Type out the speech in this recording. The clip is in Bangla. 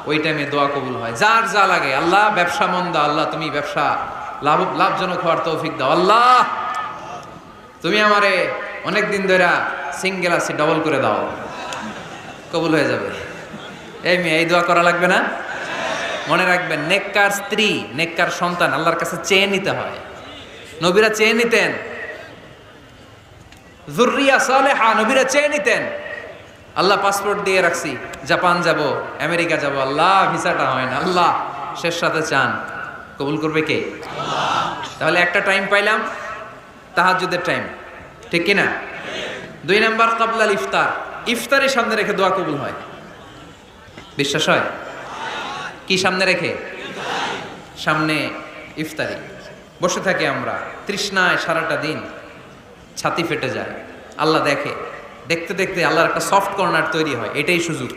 ওই টাইমে দোয়া কবুল হয়। যার যা লাগে, আল্লাহ ব্যবসা মন্দা, আল্লাহ তুমি ব্যবসা লাভজনক হওয়ার তৌফিক দাও, আল্লাহ তুমি আমারে অনেক দিন ধরে সিঙ্গেল আছি, ডবল করে দাও, কবুল হয়ে যাবে। এই মেয়ে, এই দোয়া করা লাগবে না? মনে রাখবেন, নেককার স্ত্রী, নেককার সন্তান আল্লাহর কাছে চেয়ে নিতে হয়। নবীরা চেয়ে নিতেন, যুররিয়া সালেহা নবীরা চেয়ে নিতেন। আল্লাহ পাসপোর্ট দিয়ে রাখছি, জাপান যাব, আমেরিকা যাব, আল্লাহ ভিসাটা হয় না, আল্লাহ শেষ সাথে চান, কবুল করবে কে? তাহলে একটা টাইম পাইলাম, তাহাজ্জুদের টাইম, ঠিক কিনা? 2 নাম্বার ক্বাবলাল ইফতার, ইফতারি সামনে রেখে দোয়া কবুল হয়। বিশ্বাস হয়? কি সামনে রেখে? সামনে ইফতারি। বসে থাকি আমরা তৃষ্ণায় সারাটা দিন, ছাতি ফেটে যায়। আল্লাহ দেখে, দেখতে দেখতে আল্লাহর একটা সফট কর্নার তৈরি হয়। এটাই সুযোগ।